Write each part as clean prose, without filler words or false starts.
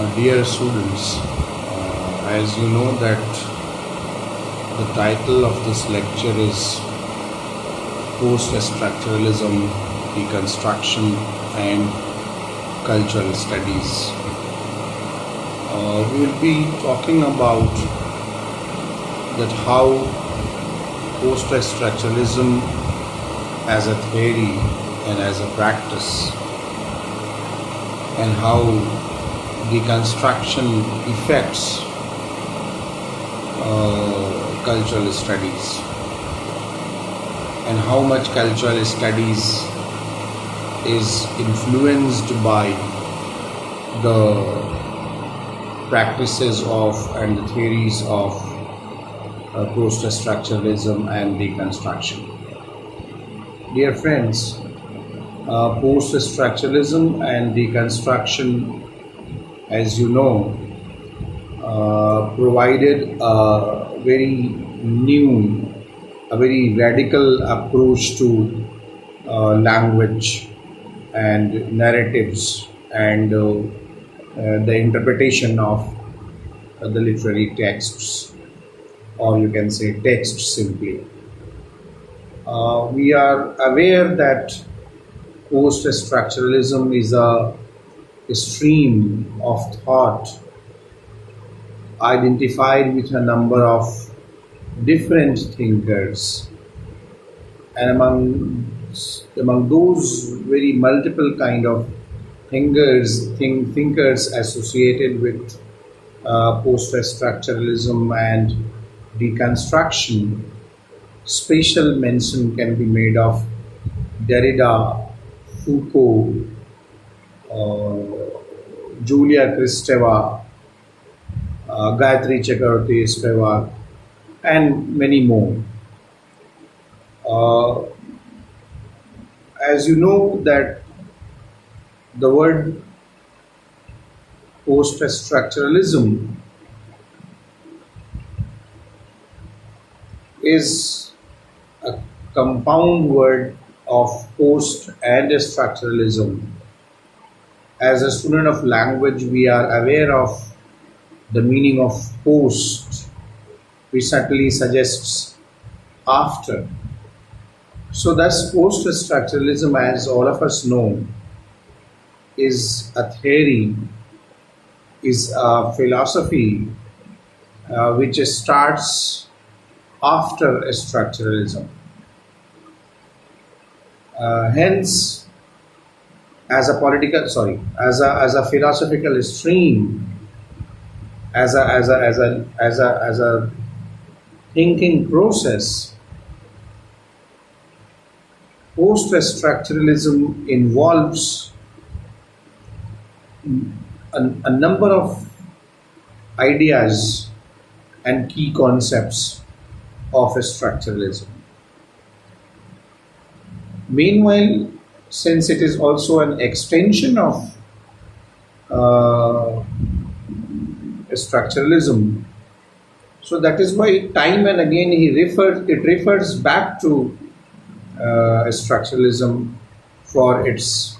Dear students, as you know that the title of this lecture is Poststructuralism, Deconstruction and Cultural Studies. We will be talking about that how poststructuralism as a theory and as a practice, and how deconstruction affects cultural studies, and how much cultural studies is influenced by the practices of and the theories of poststructuralism and deconstruction. Dear friends, poststructuralism and deconstruction, as you know, provided a very new, a very radical approach to language and narratives and the interpretation of the literary texts, or you can say text simply. We are aware that poststructuralism is a stream of thought identified with a number of different thinkers, and among those very multiple kind of thinkers associated with poststructuralism and deconstruction, special mention can be made of Derrida, Foucault, Julia Kristeva, Gayatri Chakravarti Spivak, and many more. As you know that the word poststructuralism is a compound word of post and structuralism. As a student of language, we are aware of the meaning of post, which certainly suggests after. So thus poststructuralism, as all of us know, is a theory, is a philosophy which starts after structuralism. Hence, as a philosophical stream, as a thinking process, poststructuralism involves a number of ideas and key concepts of structuralism. Meanwhile, since it is also an extension of structuralism, so that is why time and again it refers back to structuralism for its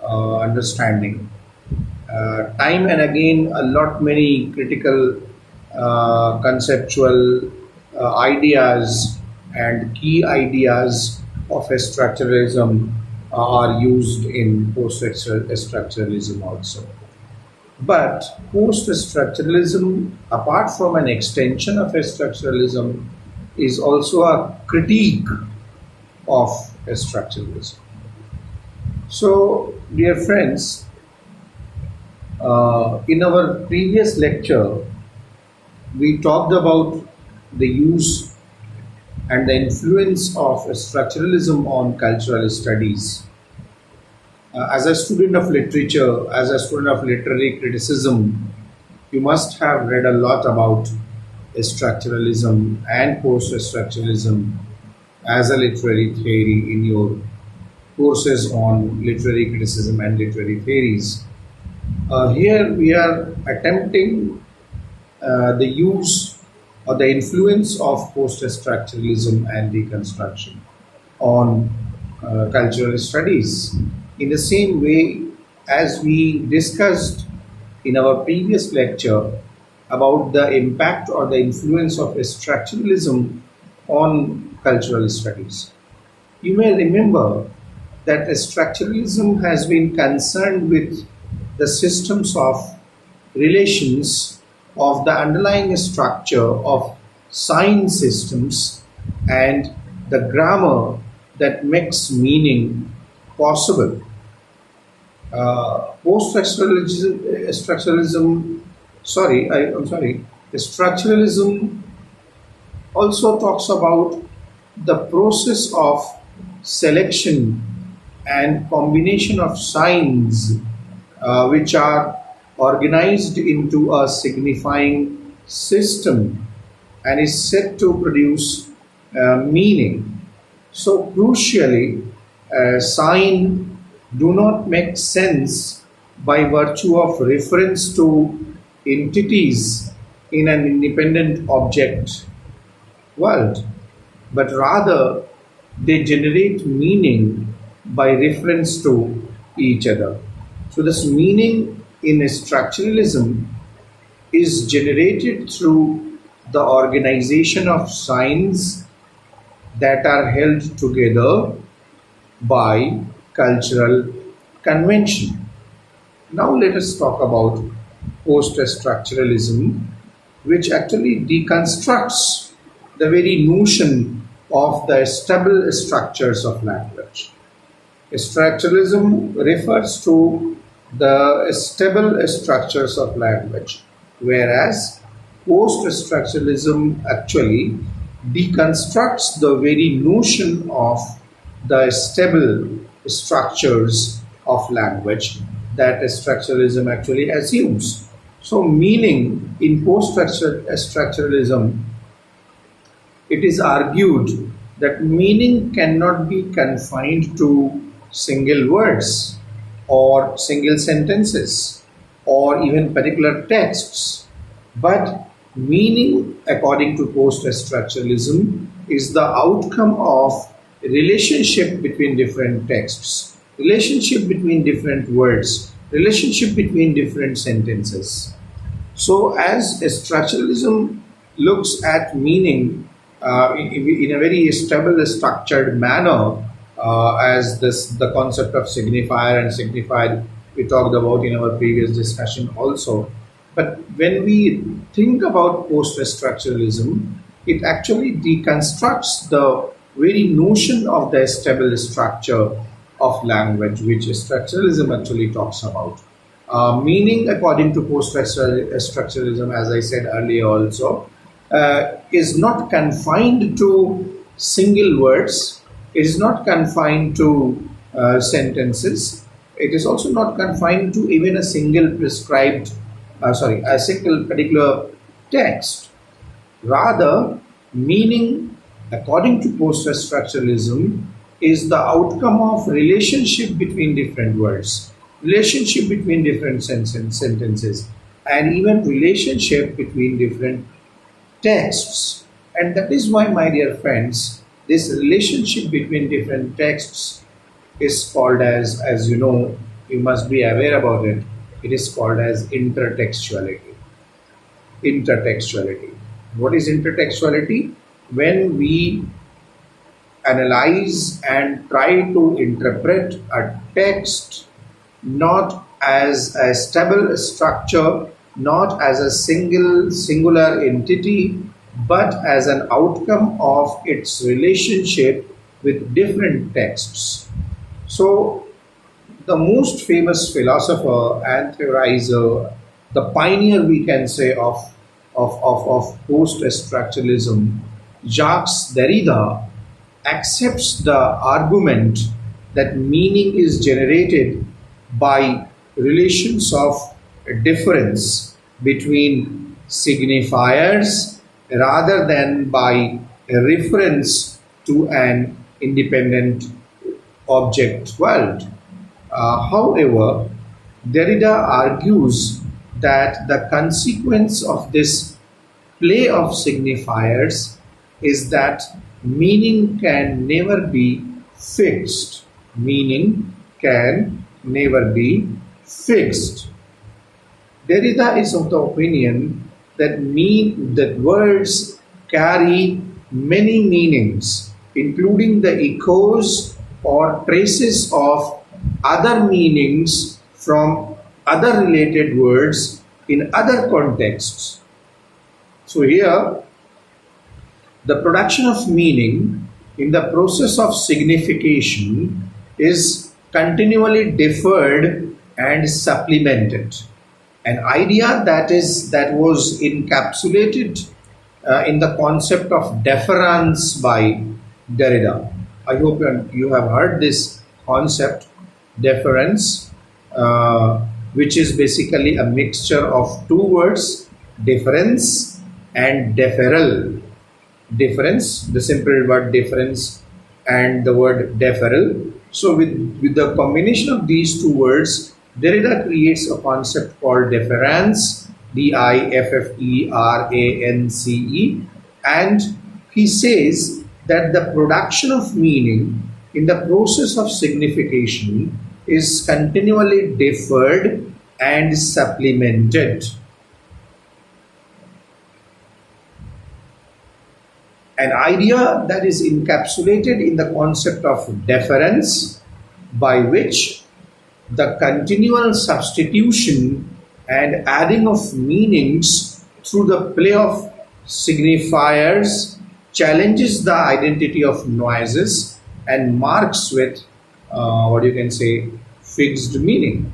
understanding. Time and again, many critical conceptual ideas and key ideas of structuralism are used in post-structuralism also. But post-structuralism, apart from an extension of structuralism, is also a critique of structuralism. So, dear friends, in our previous lecture, we talked about the use and the influence of structuralism on cultural studies. As a student of literature, as a student of literary criticism, you must have read a lot about structuralism and post-structuralism as a literary theory in your courses on literary criticism and literary theories. Here we are attempting the use or the influence of post-structuralism and deconstruction on cultural studies, in the same way as we discussed in our previous lecture about the impact or the influence of structuralism on cultural studies. You may remember that structuralism has been concerned with the systems of relations of the underlying structure of sign systems and the grammar that makes meaning possible. Structuralism also talks about the process of selection and combination of signs which are organized into a signifying system and is said to produce meaning. So crucially, sign do not make sense by virtue of reference to entities in an independent object world, but rather they generate meaning by reference to each other. So this meaning in structuralism is generated through the organization of signs that are held together by cultural convention. Now let us talk about post-structuralism, which actually deconstructs the very notion of the stable structures of language. Structuralism refers to the stable structures of language, whereas post-structuralism actually deconstructs the very notion of the stable structures of language that structuralism actually assumes. So, meaning in post-structuralism, it is argued that meaning cannot be confined to single words or single sentences or even particular texts, but meaning, according to post-structuralism, is the outcome of relationship between different texts, relationship between different words, relationship between different sentences. So, as structuralism looks at meaning in a very stable, structured manner, as the concept of signifier and signified we talked about in our previous discussion also. But when we think about post-structuralism, it actually deconstructs the very notion of the stable structure of language, which structuralism actually talks about. Meaning, according to post-structuralism, as I said earlier also, is not confined to single words, it is not confined to sentences, it is also not confined to even a single a single particular text. Rather, meaning, according to post-structuralism, is the outcome of relationship between different words, relationship between different sentences, and even relationship between different texts. And that is why, my dear friends, this relationship between different texts is called as you know, you must be aware about it, it is called as intertextuality. Intertextuality. What is intertextuality? When we analyze and try to interpret a text not as a stable structure, not as a singular entity, but as an outcome of its relationship with different texts. So, the most famous philosopher and theorizer, the pioneer, we can say, of post-structuralism, Jacques Derrida, accepts the argument that meaning is generated by relations of difference between signifiers rather than by a reference to an independent object world. However, Derrida argues that the consequence of this play of signifiers is that meaning can never be fixed. Meaning can never be fixed. Derrida is of the opinion that words carry many meanings, including the echoes or traces of other meanings from other related words in other contexts. So here, the production of meaning in the process of signification is continually deferred and supplemented. An idea that was encapsulated in the concept of deference by Derrida. I hope you have heard this concept, deference, which is basically a mixture of two words, difference and deferral. Difference, the simple word difference, and the word deferral. So with the combination of these two words, Derrida creates a concept called deference, Difference, and he says that the production of meaning in the process of signification is continually deferred and supplemented. An idea that is encapsulated in the concept of deference, by which the continual substitution and adding of meanings through the play of signifiers challenges the identity of noises and marks with what you can say fixed meaning.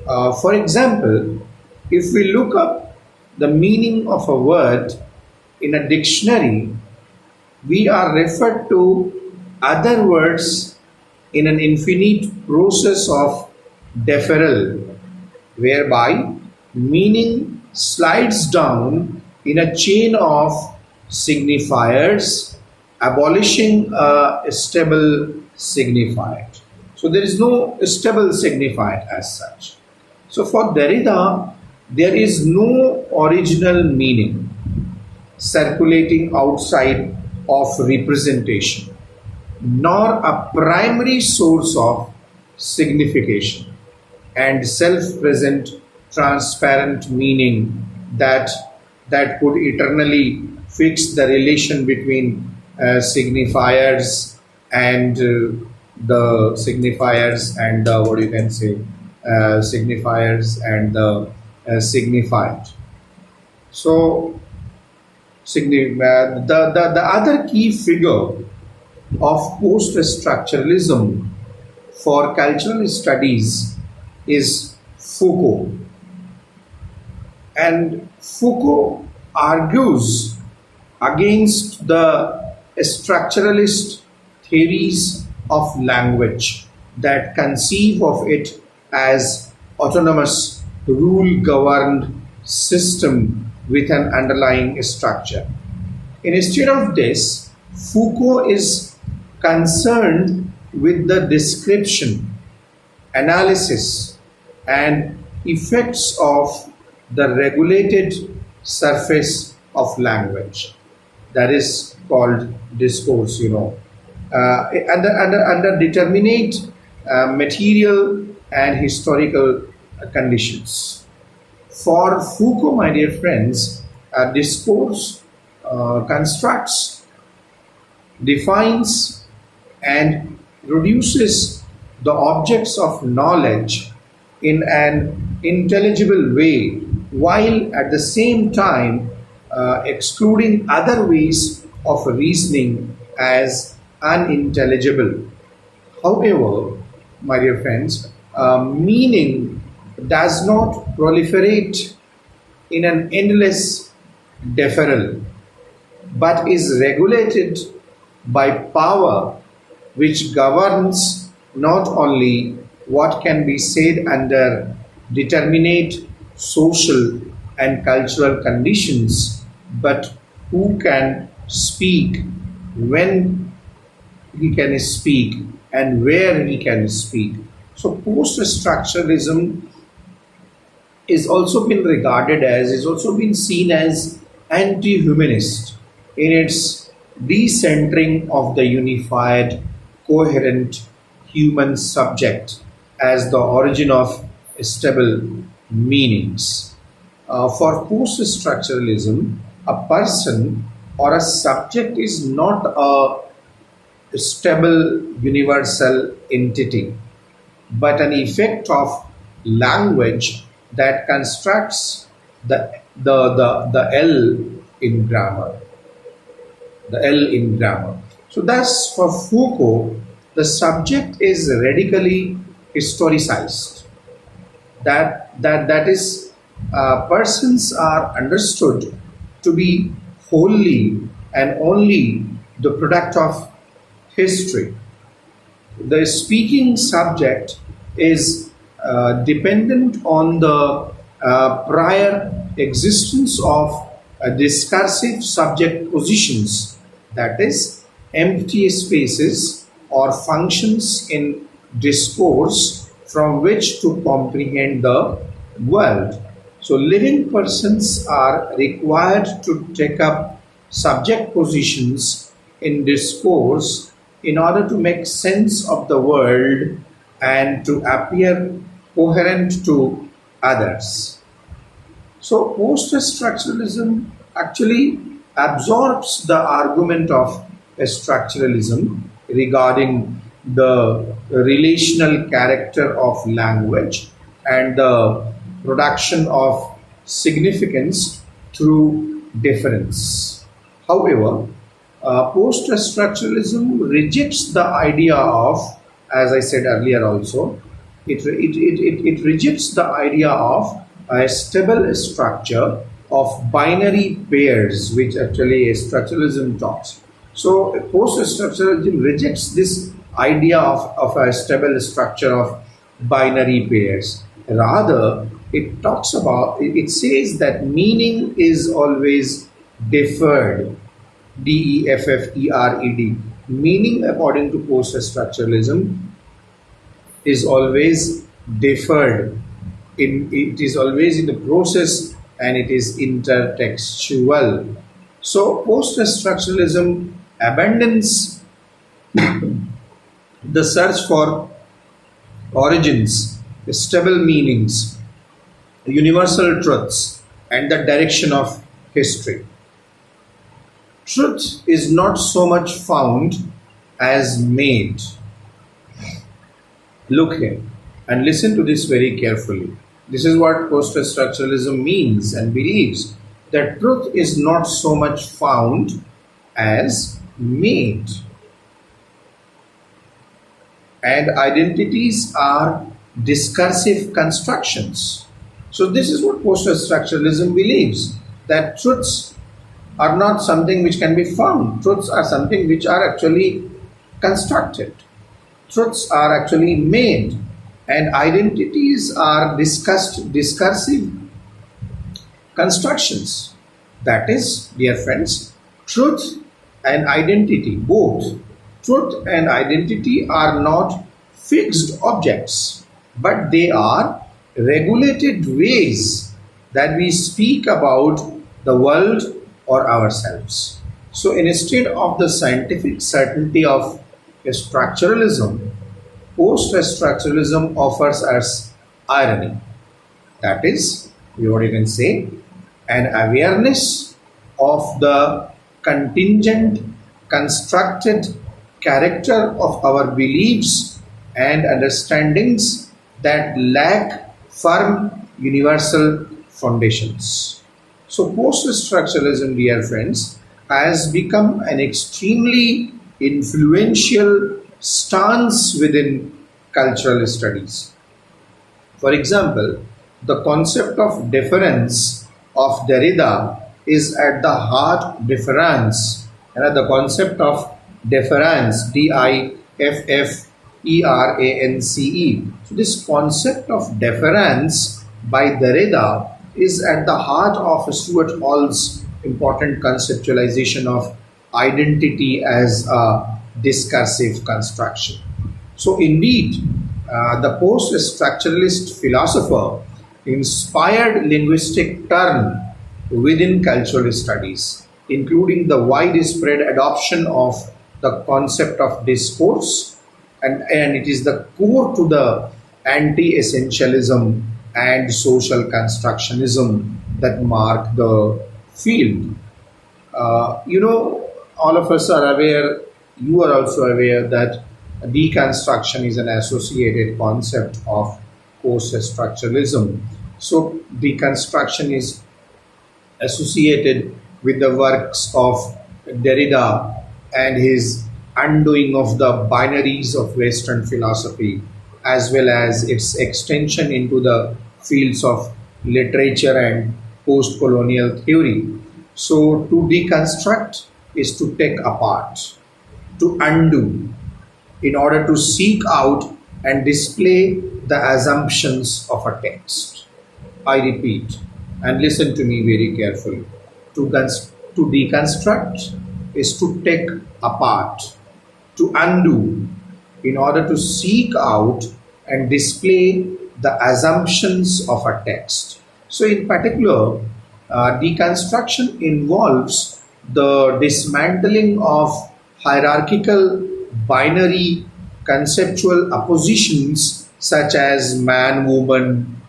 For example, if we look up the meaning of a word in a dictionary, we are referred to other words in an infinite process of deferral, whereby meaning slides down in a chain of signifiers, abolishing a stable signifier. So there is no stable signifier as such. So for Derrida, there is no original meaning circulating outside of representation, nor a primary source of signification and self-present transparent meaning that could eternally fix the relation between signifiers and the signifiers and the what you can say signifiers and the signified. So the other key figure of post-structuralism for cultural studies is Foucault. And Foucault argues against the structuralist theories of language that conceive of it as autonomous rule-governed system with an underlying structure. Instead of this, Foucault is concerned with the description, analysis, and effects of the regulated surface of language. That is called discourse, under determinate material and historical conditions. For Foucault, my dear friends, discourse constructs, defines, and produces the objects of knowledge in an intelligible way, while at the same time excluding other ways of reasoning as unintelligible. However, my dear friends, meaning does not proliferate in an endless deferral, but is regulated by power which governs not only what can be said under determinate social and cultural conditions, but who can speak, when he can speak, and where he can speak. So post-structuralism is also been seen as anti-humanist in its decentering of the unified, coherent human subject as the origin of stable meanings. For post-structuralism, a person or a subject is not a stable universal entity, but an effect of language that constructs the L in grammar. The L in grammar. So thus for Foucault, the subject is radically historicized. That is, persons are understood to be wholly and only the product of history. The speaking subject is dependent on the prior existence of discursive subject positions, that is, empty spaces or functions in discourse from which to comprehend the world. So, living persons are required to take up subject positions in discourse in order to make sense of the world and to appear coherent to others. So, post-structuralism actually absorbs the argument of structuralism regarding the relational character of language and the production of significance through difference. However, post-structuralism rejects the idea of, as I said earlier also, it rejects the idea of a stable structure of binary pairs, which actually structuralism talks. So post-structuralism rejects this idea of a stable structure of binary pairs. Rather, it says that meaning is always deferred, DEFFERED. Meaning, according to post-structuralism, is always deferred. It is always in the process and it is intertextual. So, post-structuralism abandons the search for origins, stable meanings, universal truths, and the direction of history. Truth is not so much found as made. Look here and listen to this very carefully. This is what post-structuralism means and believes, that truth is not so much found as made. And identities are discursive constructions. So this is what post-structuralism believes, that truths are not something which can be found. Truths are something which are actually constructed. Truths are actually made, and identities are discursive constructions. That is, dear friends, truth and identity, both truth and identity are not fixed objects, but they are regulated ways that we speak about the world or ourselves. So instead of the scientific certainty of structuralism, post-structuralism offers us irony. That is, what you can say, an awareness of the contingent, constructed character of our beliefs and understandings that lack firm universal foundations. So post-structuralism, dear friends, has become an extremely influential stance within cultural studies. For example, the concept of deference of Derrida is at the heart difference, and the concept of deference, DIFFERANCE. So this concept of deference by Derrida is at the heart of Stuart Hall's important conceptualization of identity as a discursive construction. So indeed, the post-structuralist philosopher inspired linguistic turn within cultural studies, including the widespread adoption of the concept of discourse, and it is the core to the anti-essentialism and social constructionism that mark the field. All of us are aware, you are also aware that deconstruction is an associated concept of post-structuralism. So, deconstruction is associated with the works of Derrida and his undoing of the binaries of Western philosophy, as well as its extension into the fields of literature and post colonial theory. So, to deconstruct is to take apart, to undo, in order to seek out and display the assumptions of a text. I repeat, and listen to me very carefully. To deconstruct is to take apart, to undo, in order to seek out and display the assumptions of a text. So, in particular, deconstruction involves the dismantling of hierarchical binary conceptual oppositions such as man, woman,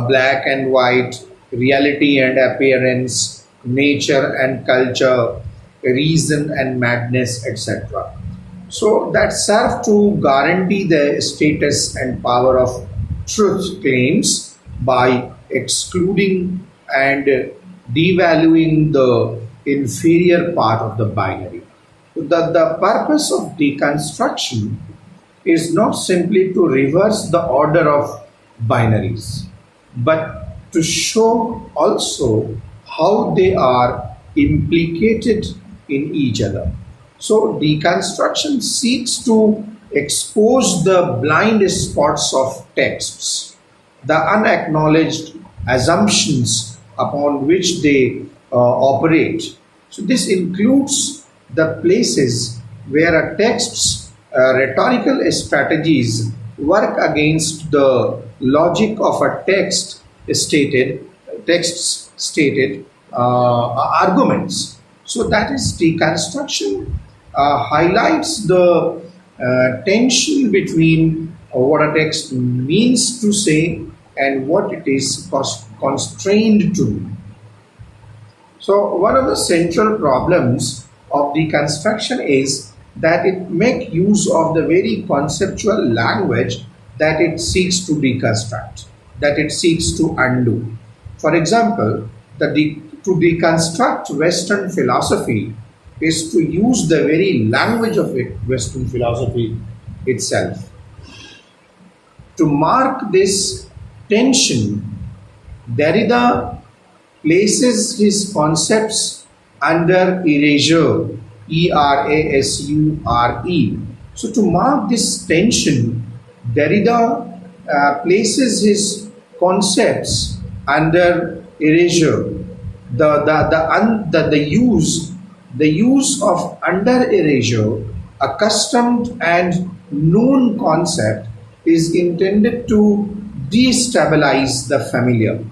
black and white, reality and appearance, nature and culture, reason and madness, etc. So that serve to guarantee the status and power of truth claims by excluding and devaluing the inferior part of the binary. The purpose of deconstruction is not simply to reverse the order of binaries, but to show also how they are implicated in each other. So, deconstruction seeks to expose the blind spots of texts, the unacknowledged assumptions upon which they operate. So, this includes the places where a text's rhetorical strategies work against the logic of a text's stated arguments. So that is deconstruction highlights the tension between what a text means to say and what it is constrained to do. So one of the central problems of deconstruction is that it makes use of the very conceptual language that it seeks to deconstruct, that it seeks to undo. For example, to deconstruct Western philosophy is to use the very language of Western philosophy itself. To mark this tension, Derrida places his concepts under erasure, Erasure. So, to mark this tension, Derrida places his concepts under erasure. The use of under erasure, accustomed and known concept, is intended to destabilize the familiar,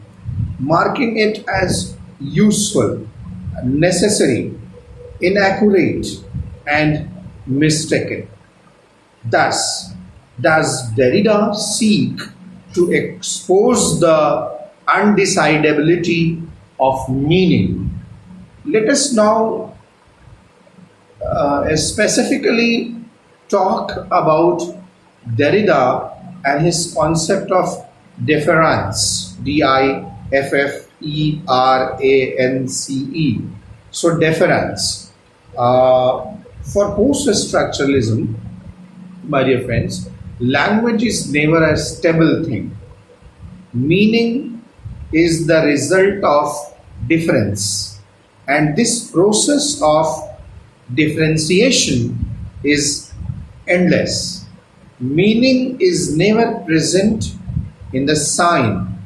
marking it as useful, necessary, inaccurate, and mistaken. Thus, does Derrida seek to expose the undecidability of meaning? Let us now specifically talk about Derrida and his concept of difference, Difference. So, difference. For post-structuralism, my dear friends, language is never a stable thing. Meaning is the result of difference, and this process of differentiation is endless. Meaning is never present in the sign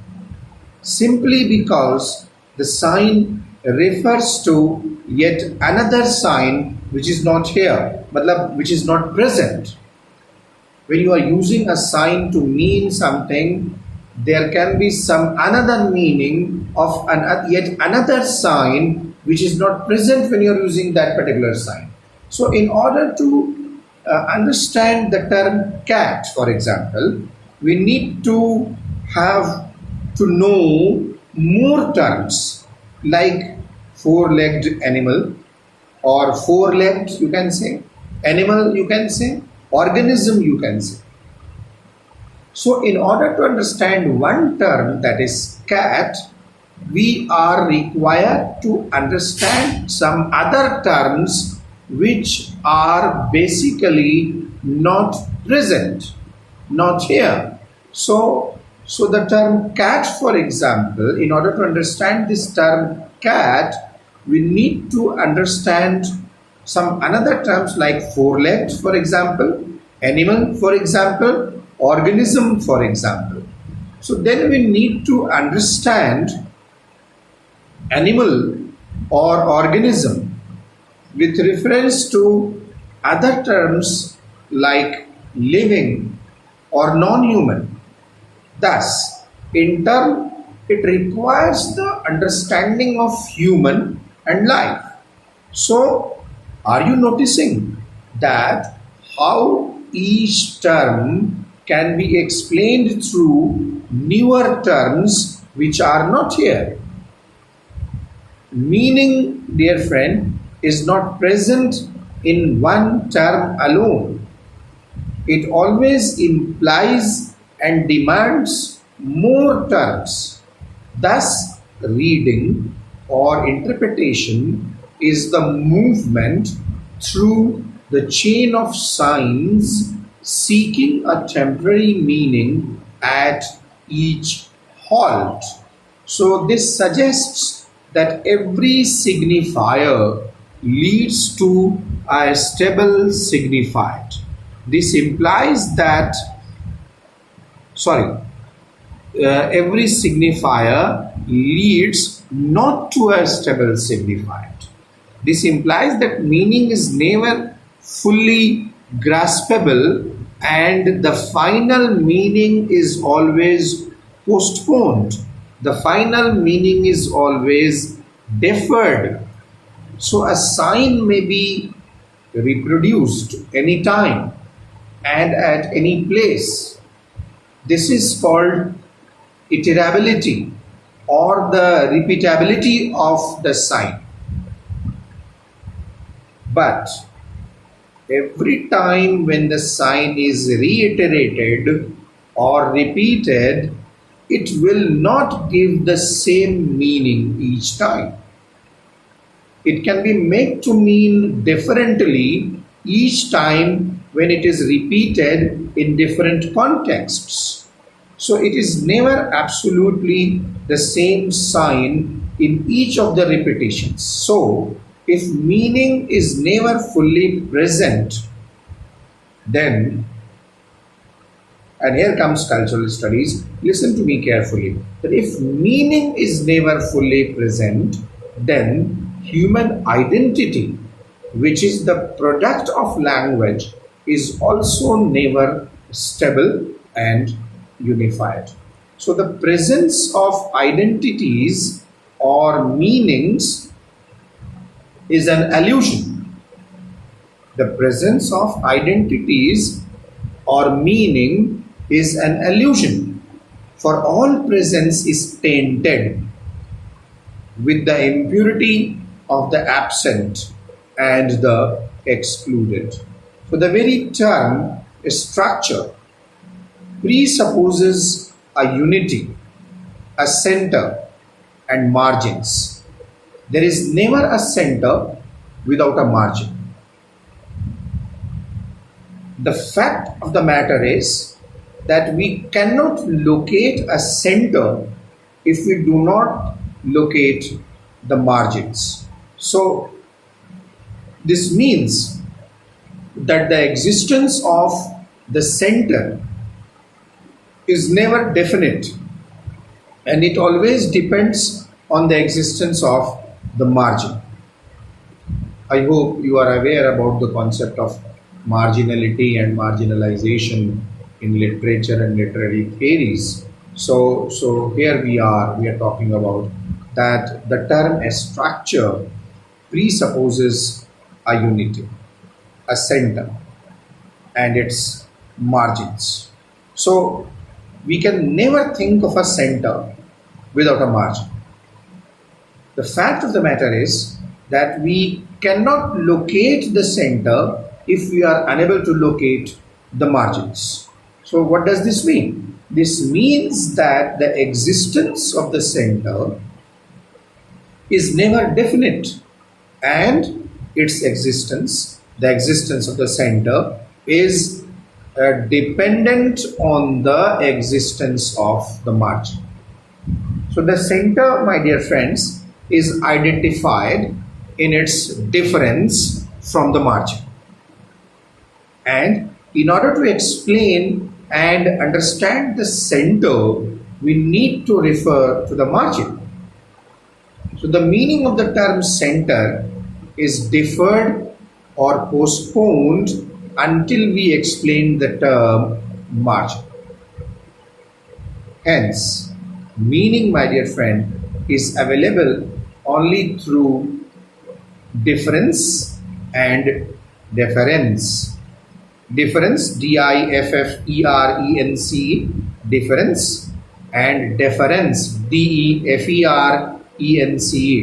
simply because the sign refers to yet another sign which is not here, which is not present. When you are using a sign to mean something, there can be some another meaning of yet another sign which is not present when you are using that particular sign. So, in order to understand the term cat, for example, we need to have to know more terms like four-legged animal or four-legged, you can say, animal, you can say, organism, you can say. So, in order to understand one term, that is cat, we are required to understand some other terms which are basically not present, not here. So the term cat, for example, in order to understand this term cat, we need to understand some another terms like four-legged, for example, animal, for example, organism, for example. So then we need to understand animal or organism with reference to other terms like living or non-human. Thus, in turn, it requires the understanding of human and life. So, are you noticing that how each term can be explained through newer terms which are not here? Meaning, dear friend, is not present in one term alone. It always implies and demands more terms. Thus, reading or interpretation is the movement through the chain of signs seeking a temporary meaning at each halt. So, this suggests that every signifier leads to a stable signified. This implies that, every signifier leads not to a stable signified. This implies that meaning is never fully graspable and the final meaning is always postponed. The final meaning is always deferred. So a sign may be reproduced anytime and at any place. This is called iterability or the repeatability of the sign. But every time when the sign is reiterated or repeated, it will not give the same meaning each time. It can be made to mean differently each time when it is repeated in different contexts. So it is never absolutely the same sign in each of the repetitions. So if meaning is never fully present, then, and here comes cultural studies, listen to me carefully, that if meaning is never fully present, then human identity, which is the product of language, is also never stable and unified. So the presence of identities or meanings is an illusion. The presence of identities or meaning is an illusion, for all presence is tainted with the impurity of the absent and the excluded. So the very term structure presupposes a unity, a center and margins. There is never a center without a margin. The fact of the matter is that we cannot locate a center if we do not locate the margins. So this means that the existence of the center is never definite and it always depends on the existence of the margin. I hope you are aware about the concept of marginality and marginalization in literature and literary theories. So here we are talking about that the term structure presupposes a unity, a center and its margins. So we can never think of a center without a margin. The fact of the matter is that we cannot locate the center if we are unable to locate the margins. So what does this mean? This means that the existence of the center is never definite, and its existence, the existence of the center, is dependent on the existence of the margin. So the center, my dear friends, is identified in its difference from the margin. And in order to explain and understand the center, we need to refer to the margin. So the meaning of the term center is deferred or postponed until we explain the term margin. Hence, meaning, my dear friend, is available only through difference and deference. Difference, D-I-F-F-E-R-E-N-C, difference, and deference, D-E-F-E-R-E-N-C,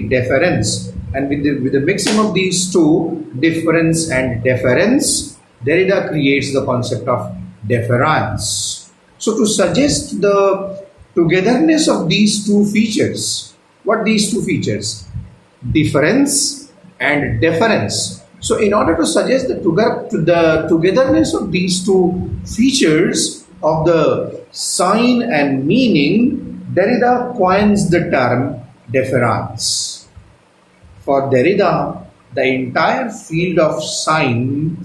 deference. And with the mixing of these two, difference and deference, Derrida creates the concept of deference. So to suggest the togetherness of these two features, what these two features? Difference and deference. So in order to suggest the togetherness of these two features of the sign and meaning, Derrida coins the term deference. For Derrida, the entire field of sign,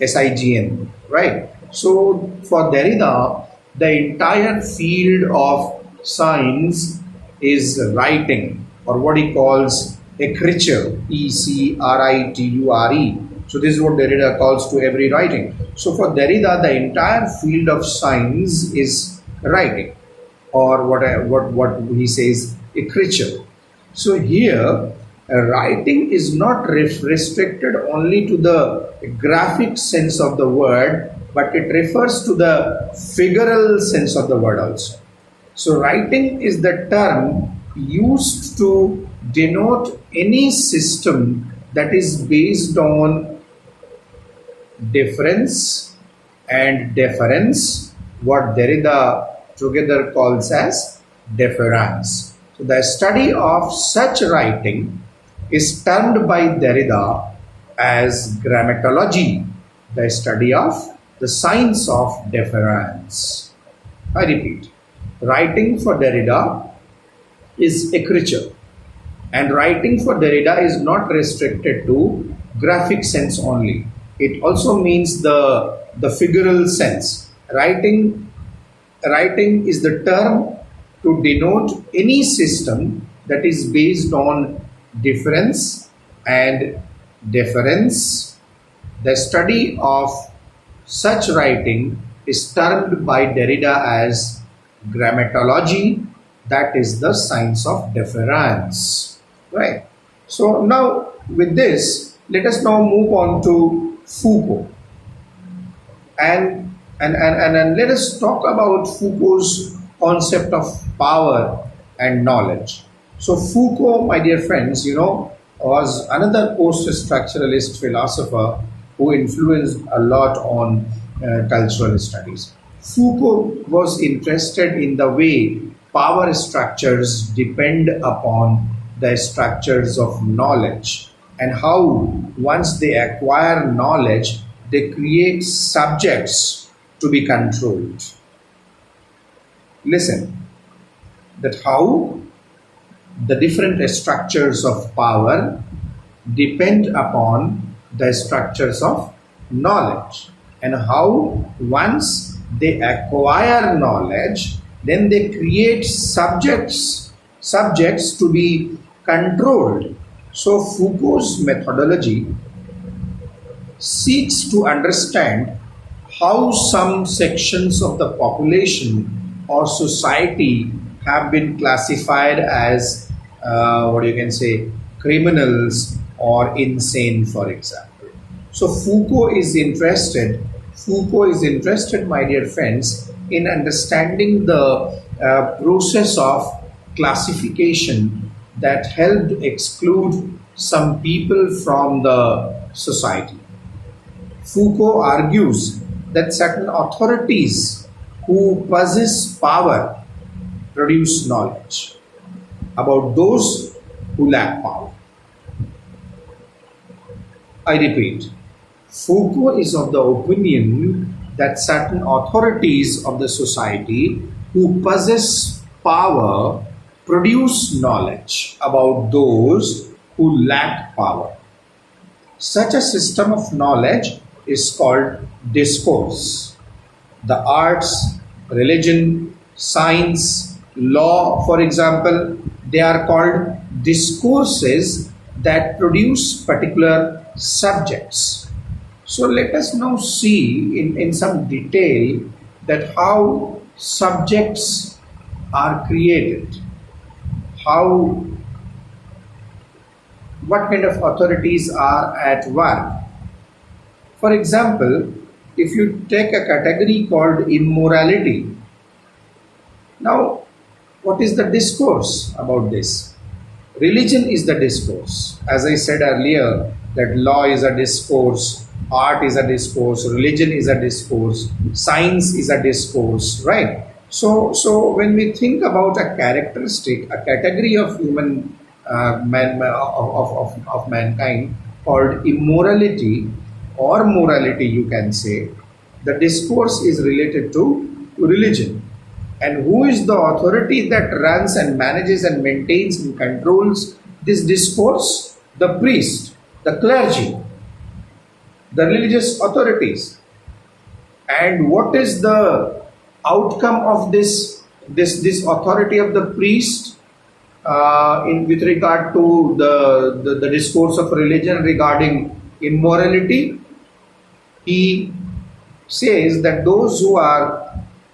S-I-G-N, right? So for Derrida, the entire field of signs is writing, or what he calls écriture, E-C-R-I-T-U-R-E. So this is what Derrida calls to every writing. So for Derrida, the entire field of signs is writing, or what he says, écriture. So here, writing is not restricted only to the graphic sense of the word, but it refers to the figural sense of the word also. So writing is the term used to denote any system that is based on difference and deference, what Derrida together calls as deference. So the study of such writing is termed by Derrida as grammatology, the study of the science of deference. I repeat, writing for Derrida is écriture, and writing for Derrida is not restricted to graphic sense only. It also means the figural sense. Writing is the term to denote any system that is based on difference and deference. The study of such writing is termed by Derrida as grammatology, that is the science of deference. Right. So now with this, let us now move on to Foucault. And let us talk about Foucault's concept of power and knowledge. So Foucault, my dear friends, was another post-structuralist philosopher who influenced a lot on cultural studies. Foucault was interested in the way power structures depend upon the structures of knowledge, and how once they acquire knowledge, they create subjects to be controlled. Listen, that how the different structures of power depend upon the structures of knowledge, and how once they acquire knowledge, then they create subjects to be controlled. So Foucault's methodology seeks to understand how some sections of the population or society have been classified as criminals or insane, for example. So Foucault is interested, my dear friends, in understanding the process of classification that helped exclude some people from the society. Foucault argues that certain authorities who possess power produce knowledge about those who lack power. I repeat, Foucault is of the opinion that certain authorities of the society who possess power produce knowledge about those who lack power. Such a system of knowledge is called discourse. The arts, religion, science, law, for example, they are called discourses that produce particular subjects. So let us now see in some detail that how subjects are created, what kind of authorities are at work. For example, if you take a category called immorality, now what is the discourse about this? Religion is the discourse. As I said earlier, that law is a discourse, art is a discourse, religion is a discourse, science is a discourse, right? So when we think about a characteristic, a category of human of mankind called immorality or morality, you can say, the discourse is related to religion. And who is the authority that runs and manages and maintains and controls this discourse? The priest, the clergy, the religious authorities. And what is the outcome of this authority of the priest with regard to the discourse of religion regarding immorality? He says that those who are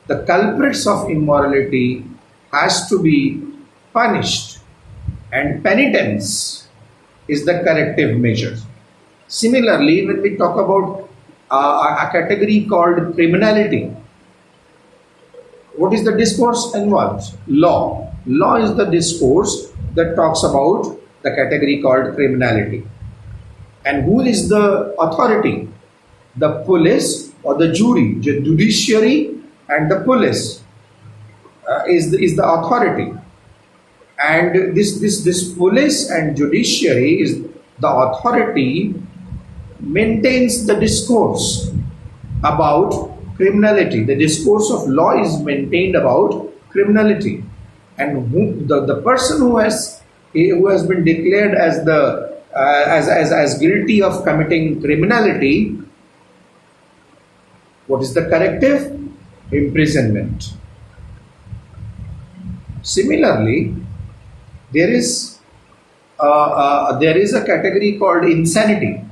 the culprits of immorality has to be punished, and penitence is the corrective measure. Similarly, when we talk about a category called criminality, what is the discourse involved? Law. Law is the discourse that talks about the category called criminality. And who is the authority? The police or the jury, the judiciary and the police is the authority. And this police and judiciary is the authority maintains the discourse about criminality. The discourse of law is maintained about criminality, and the person who has been declared as as guilty of committing criminality, what is the corrective? Imprisonment. Similarly, there is a category called insanity.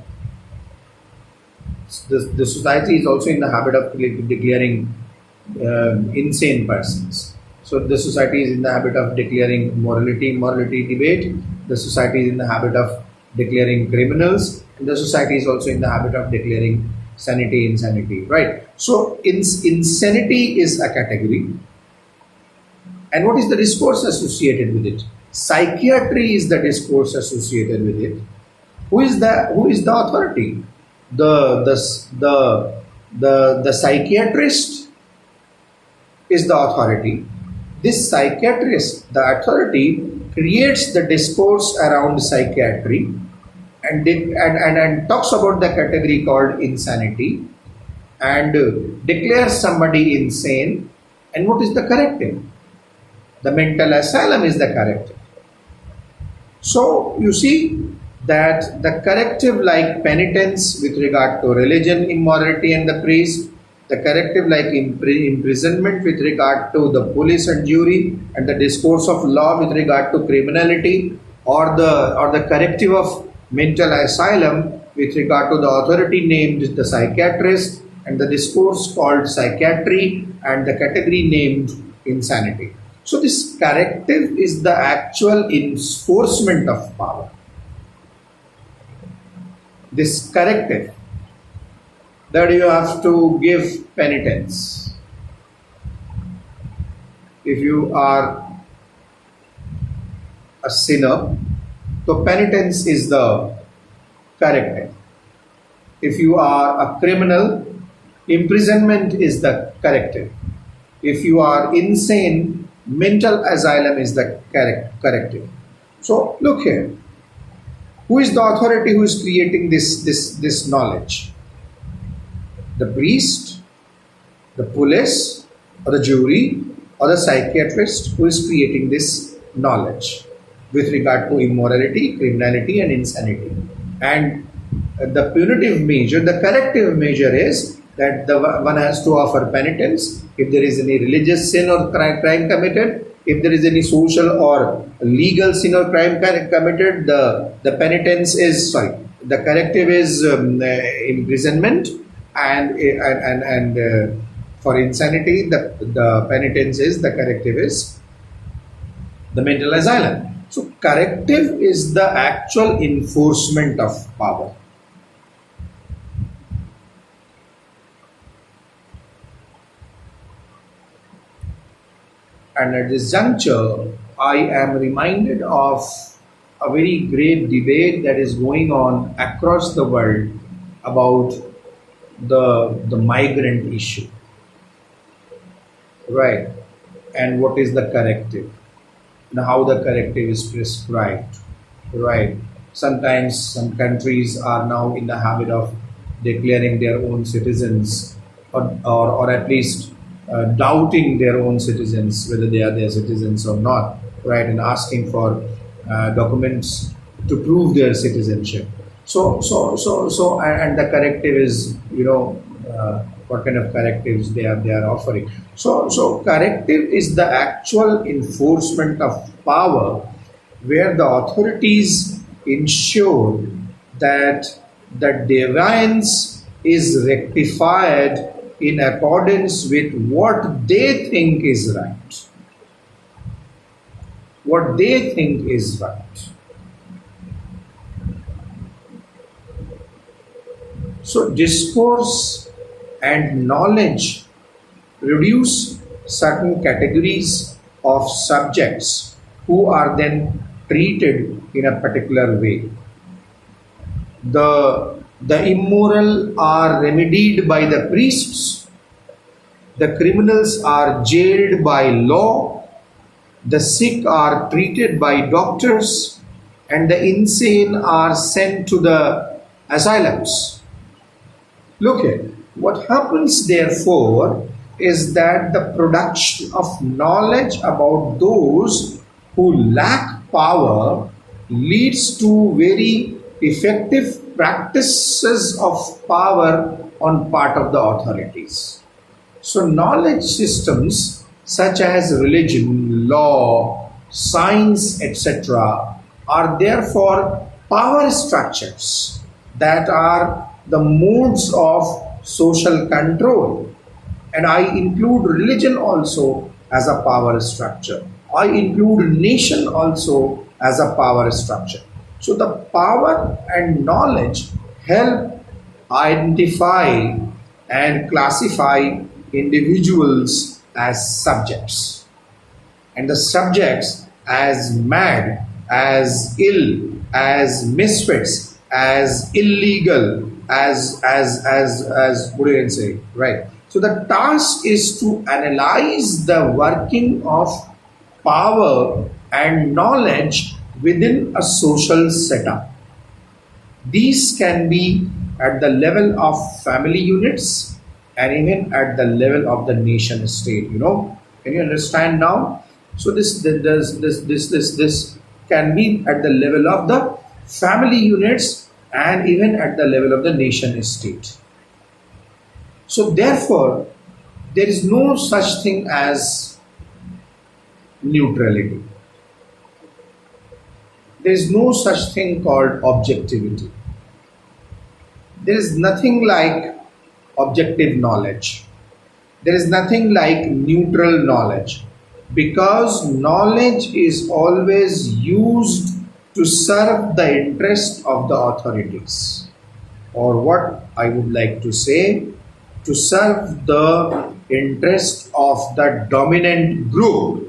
The society is also in the habit of declaring insane persons. So the society is in the habit of declaring morality debate. The society is in the habit of declaring criminals, and the society is also in the habit of declaring insanity, right? So insanity is a category. And what is the discourse associated with it? Psychiatry is the discourse associated with it. Who is the authority? The psychiatrist is the authority. This psychiatrist, the authority, creates the discourse around psychiatry and talks about the category called insanity and declares somebody insane. And what is the corrective? The mental asylum is the corrective. So you see that the corrective like penitence with regard to religion, immorality and the priest, the corrective like imprisonment with regard to the police and jury, and the discourse of law with regard to criminality, or the corrective of mental asylum with regard to the authority named the psychiatrist, and the discourse called psychiatry, and the category named insanity. So this corrective is the actual enforcement of power. This corrective, that you have to give penitence. If you are a sinner, so penitence is the corrective. If you are a criminal, imprisonment is the corrective. If you are insane, mental asylum is the corrective. So look here. Who is the authority who is creating this knowledge? The priest, the police, or the jury, or the psychiatrist who is creating this knowledge with regard to immorality, criminality, and insanity. And the punitive measure, the corrective measure is that the one has to offer penitence if there is any religious sin or crime committed. If there is any social or legal sin or crime committed, the penitence is the corrective is imprisonment, and for insanity the penitence is, the corrective is the mental asylum. So corrective is the actual enforcement of power. And at this juncture, I am reminded of a very great debate that is going on across the world about the migrant issue, right? And what is the corrective, and how the corrective is prescribed, right? Sometimes some countries are now in the habit of declaring their own citizens, or at least doubting their own citizens, whether they are their citizens or not, right? And asking for documents to prove their citizenship. And the corrective is, what kind of correctives they are offering. So corrective is the actual enforcement of power, where the authorities ensure that the deviance is rectified in accordance with what they think is right. What they think is right. So discourse and knowledge produce certain categories of subjects who are then treated in a particular way. The immoral are remedied by the priests, the criminals are jailed by law, the sick are treated by doctors, and the insane are sent to the asylums. Look here, what happens therefore is that the production of knowledge about those who lack power leads to very effective practices of power on part of the authorities. So knowledge systems such as religion, law, science, etc. are therefore power structures that are the modes of social control. And I include religion also as a power structure. I include nation also as a power structure. So the power and knowledge help identify and classify individuals as subjects, and the subjects as mad, as ill, as misfits, as illegal, as what do you say, right? So the task is to analyze the working of power and knowledge within a social setup. These can be at the level of family units and even at the level of the nation state. Can you understand now? So this can be at the level of the family units and even at the level of the nation state. So therefore, there is no such thing as neutrality. There is no such thing called objectivity. There is nothing like objective knowledge. There is nothing like neutral knowledge, because knowledge is always used to serve the interest of the authorities, or what I would like to say, to serve the interest of the dominant group.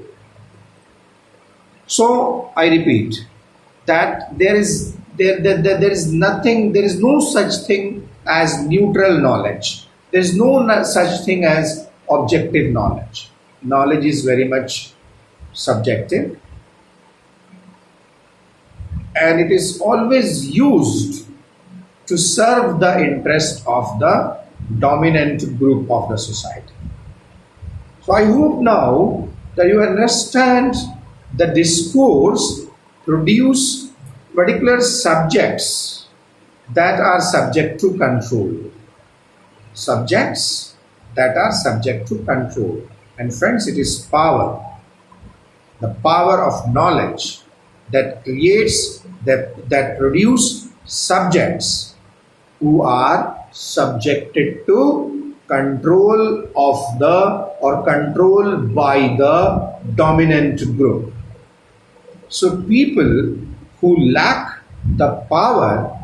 So I repeat that there is nothing, there is no such thing as neutral knowledge. There is no such thing as objective knowledge. Knowledge is very much subjective, and it is always used to serve the interest of the dominant group of the society. So I hope now that you understand the discourse produce particular subjects that are subject to control. Subjects that are subject to control. And friends, it is power, the power of knowledge that creates, that produce subjects who are subjected to control of the, or control by the dominant group. So people who lack the power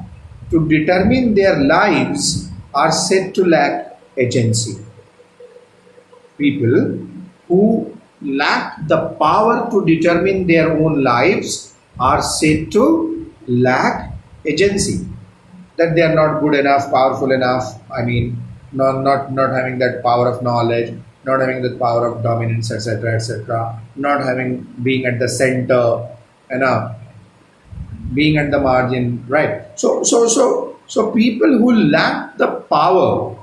to determine their lives are said to lack agency. People who lack the power to determine their own lives are said to lack agency. That they are not good enough, powerful enough, not having that power of knowledge, not having the power of dominance, etc., not having, being at the center, being at the margin, right? So people who lack the power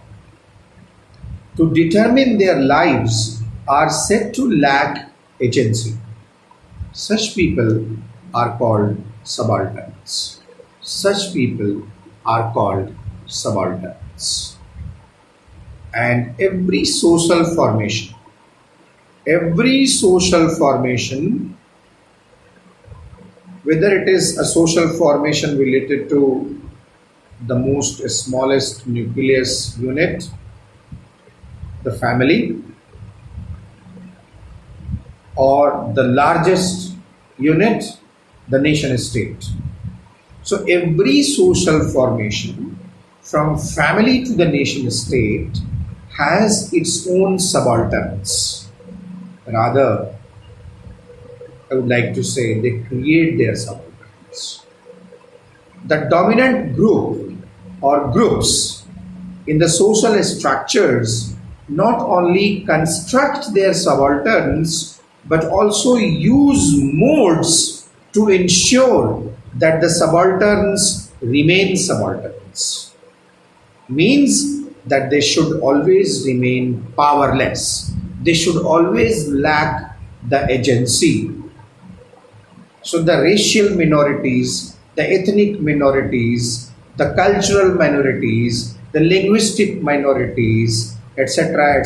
to determine their lives are said to lack agency. Such people are called subalterns. Such people are called subalterns. And every social formation, whether it is a social formation related to the most smallest nucleus unit, the family, or the largest unit, the nation state. So every social formation, from family to the nation state, has its own subalterns. Rather, I would like to say they create their subalterns. The dominant group or groups in the social structures not only construct their subalterns but also use modes to ensure that the subalterns remain subalterns. Means that they should always remain powerless. They should always lack the agency. So the racial minorities, the ethnic minorities, the cultural minorities, the linguistic minorities, etc.,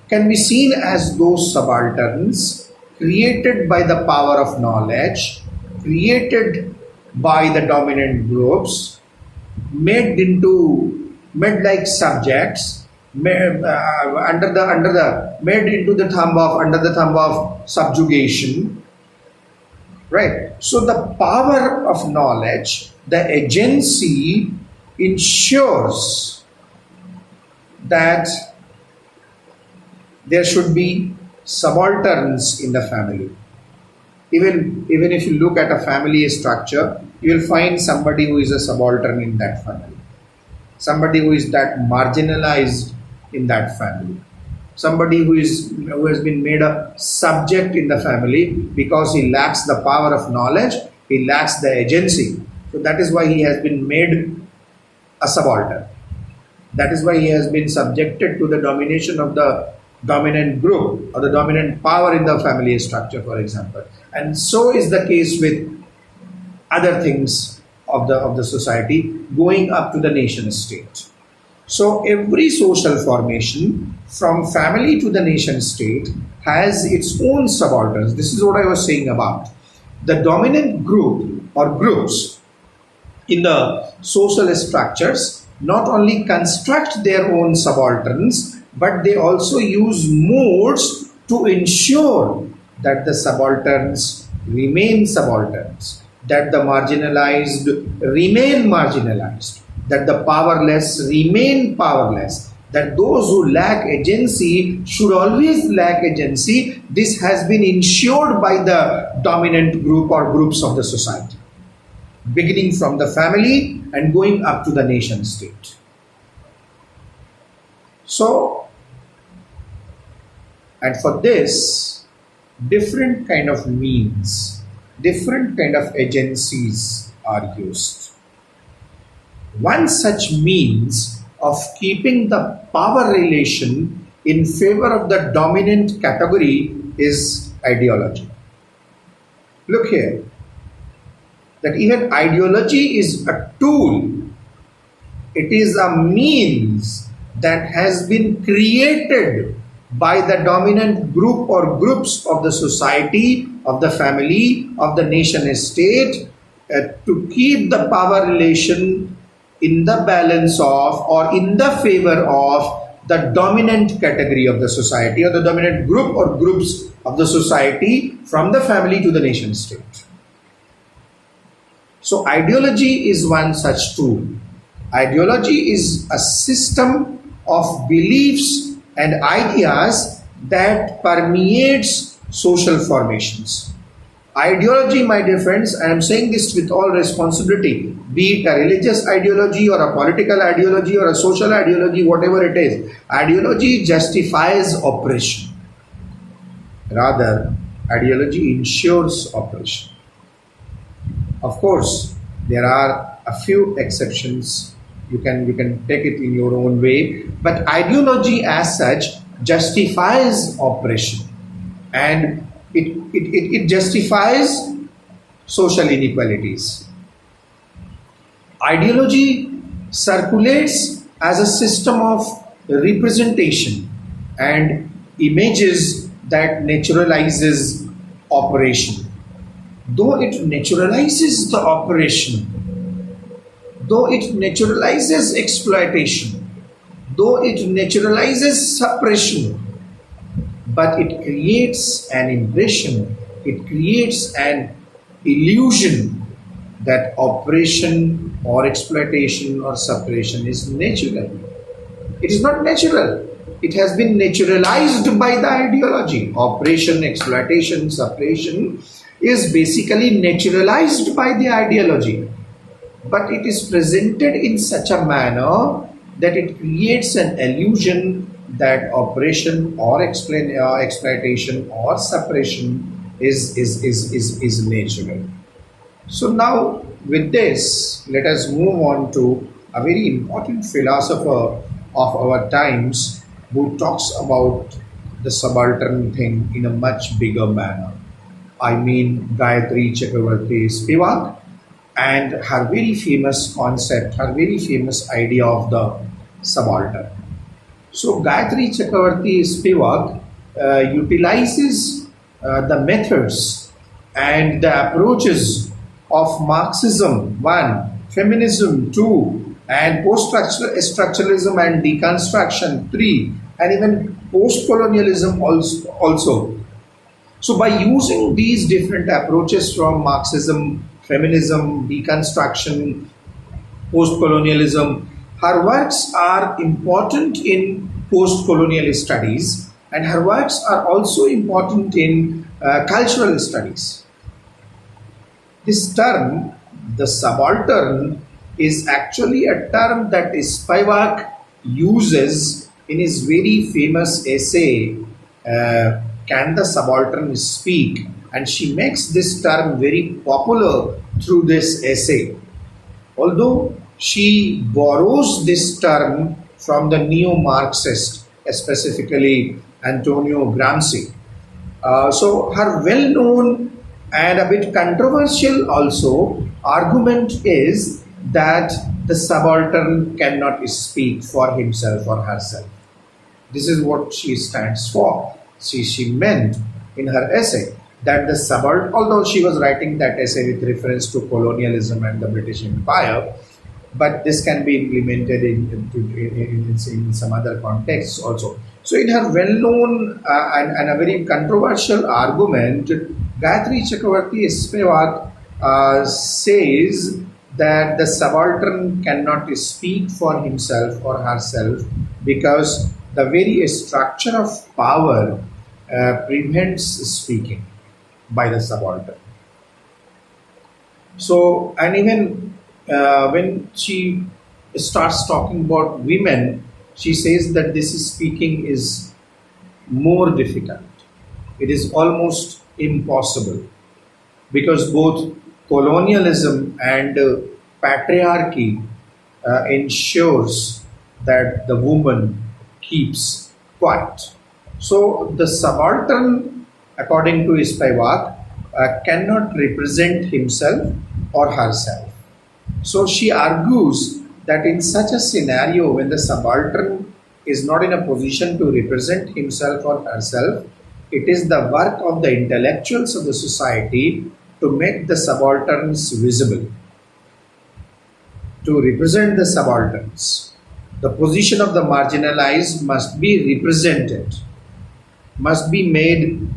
can be seen as those subalterns created by the power of knowledge, created by the dominant groups, made like subjects, made under the thumb of subjugation, right? So the power of knowledge, the agency, ensures that there should be subalterns in the family. Even if you look at a family structure, you will find somebody who is a subaltern in that family, somebody who is that marginalized in that family, somebody who has been made a subject in the family because he lacks the power of knowledge, he lacks the agency. So that is why he has been made a subaltern. That is why he has been subjected to the domination of the dominant group or the dominant power in the family structure, for example. And so is the case with other things of the society, going up to the nation state. So every social formation, from family to the nation state, has its own subalterns. This is what I was saying about. The dominant group or groups in the social structures not only construct their own subalterns, but they also use modes to ensure that the subalterns remain subalterns, that the marginalized remain marginalized, that the powerless remain powerless, that those who lack agency should always lack agency. This has been ensured by the dominant group or groups of the society, beginning from the family and going up to the nation state. So, and for this, different kind of means, different kind of agencies are used. One such means of keeping the power relation in favor of the dominant category is ideology. Look here, that even ideology is a tool, it is a means that has been created by the dominant group or groups of the society, of the family, of the nation state, to keep the power relation in the balance of or in the favor of the dominant category of the society or the dominant group or groups of the society, from the family to the nation state. So ideology is one such tool. Ideology is a system of beliefs and ideas that permeates social formations. Ideology, my dear friends, I am saying this with all responsibility, be it a religious ideology or a political ideology or a social ideology, whatever it is, ideology justifies oppression. Rather, ideology ensures oppression. Of course, there are a few exceptions. You can take it in your own way, but ideology as such justifies oppression, and it justifies social inequalities. Ideology circulates as a system of representation and images that naturalizes operation. Though it naturalizes the operation, though it naturalizes exploitation, though it naturalizes suppression, but it creates an impression, it creates an illusion that oppression or exploitation or suppression is natural. It is not natural. It has been naturalized by the ideology. Oppression, exploitation, suppression is basically naturalized by the ideology. But it is presented in such a manner that it creates an illusion that oppression or exploitation or suppression is natural. So now with this, let us move on to a very important philosopher of our times who talks about the subaltern thing in a much bigger manner. I mean Gayatri Chakravarti Spivak, and her very famous concept, her very famous idea of the subaltern. So Gayatri Chakravarti Spivak utilizes the methods and the approaches of Marxism 1, feminism 2, and post-structuralism and deconstruction 3, and even post-colonialism also. So by using these different approaches from Marxism, feminism, deconstruction, post-colonialism, her works are important in post-colonial studies, and her works are also important in cultural studies. This term, the subaltern, is actually a term that Spivak uses in his very famous essay, Can the Subaltern Speak? And she makes this term very popular through this essay. Although she borrows this term from the neo-Marxist, specifically Antonio Gramsci. So her well-known and a bit controversial also argument is that the subaltern cannot speak for himself or herself. This is what she stands for. She meant in her essay that the subaltern, although she was writing that essay with reference to colonialism and the British Empire, but this can be implemented in some other contexts also. So in her well-known and a very controversial argument, Gayatri Chakravarti Spivak says that the subaltern cannot speak for himself or herself because the very structure of power prevents speaking by the subaltern. So, and even when she starts talking about women, she says that this speaking is more difficult. It is almost impossible because both colonialism and patriarchy ensures that the woman keeps quiet. So the subaltern, according to Spivak, cannot represent himself or herself. So she argues that in such a scenario, when the subaltern is not in a position to represent himself or herself, it is the work of the intellectuals of the society to make the subalterns visible, to represent the subalterns. The position of the marginalized must be represented, must be made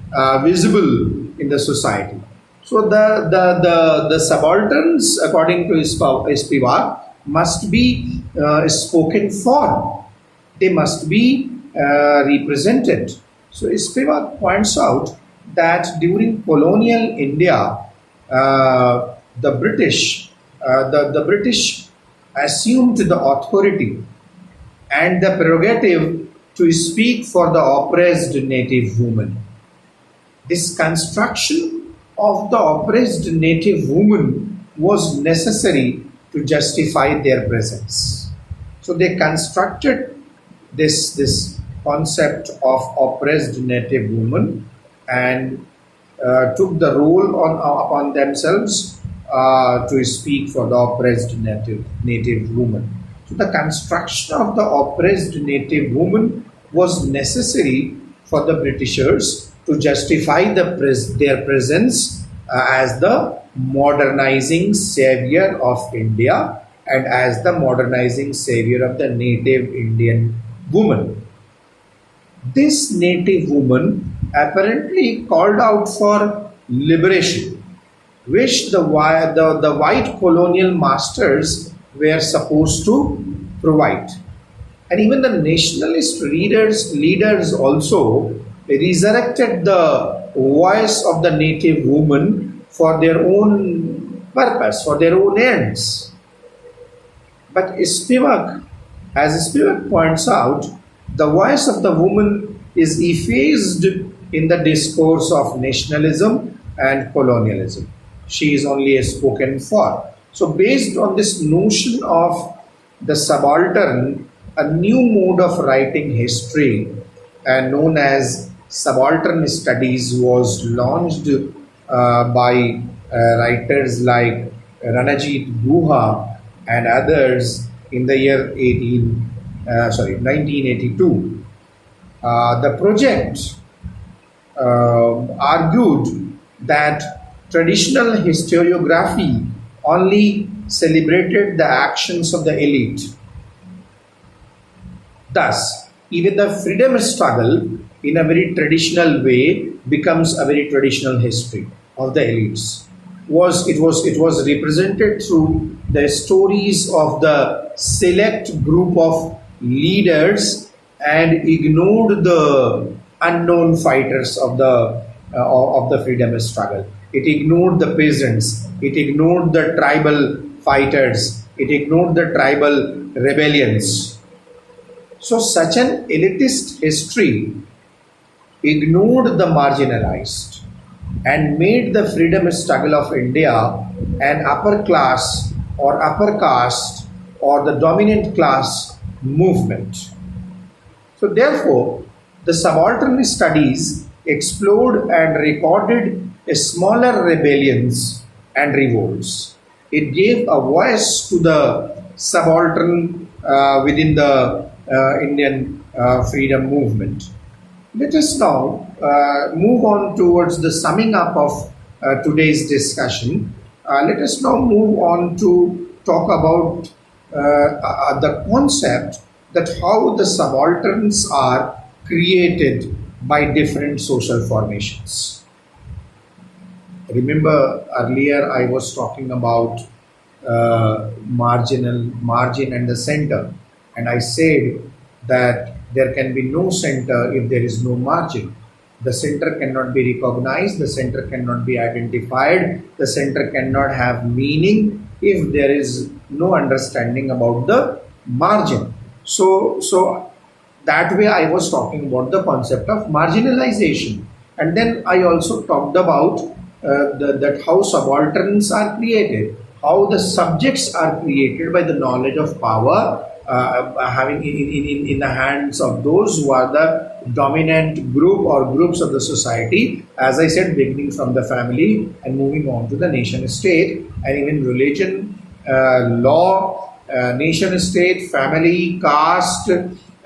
visible in the society. So the subalterns, according to Spivak, must be spoken for. They must be represented. So Spivak points out that during colonial India, the British assumed the authority and the prerogative to speak for the oppressed native woman. This construction of the oppressed native woman was necessary to justify their presence. So they constructed this concept of oppressed native woman and took the role upon themselves to speak for the oppressed native woman. So the construction of the oppressed native woman was necessary for the Britishers to justify their presence as the modernizing savior of India and as the modernizing savior of the native Indian woman. This native woman apparently called out for liberation, which the white colonial masters were supposed to provide. And even the nationalist leaders also resurrected the voice of the native woman for their own purpose, for their own ends. But Spivak, as Spivak points out, the voice of the woman is effaced in the discourse of nationalism and colonialism. She is only spoken for. So based on this notion of the subaltern, a new mode of writing history known as subaltern studies was launched by writers like Ranajit Guha and others in the year 1982. The project argued that traditional historiography only celebrated the actions of the elite. Thus, even the freedom struggle in a very traditional way becomes a very traditional history of the elites. It was represented through the stories of the select group of leaders and ignored the unknown fighters of the freedom struggle. It ignored the peasants. It ignored the tribal fighters. It ignored the tribal rebellions. So such an elitist history ignored the marginalized and made the freedom struggle of India an upper class or upper caste or the dominant class movement. So therefore, the subaltern studies explored and recorded smaller rebellions and revolts. It gave a voice to the subaltern within the Indian freedom movement. Let us now move on towards the summing up of today's discussion. Let us now move on to talk about the concept that how the subalterns are created by different social formations. Remember earlier I was talking about margin and the center. And I said that there can be no center if there is no margin. The center cannot be recognized, the center cannot be identified, the center cannot have meaning if there is no understanding about the margin. So that way I was talking about the concept of marginalization. And then I also talked about that how subalterns are created, how the subjects are created by the knowledge of power having in the hands of those who are the dominant group or groups of the society, as I said, beginning from the family and moving on to the nation state, and even religion, law, nation state, family, caste,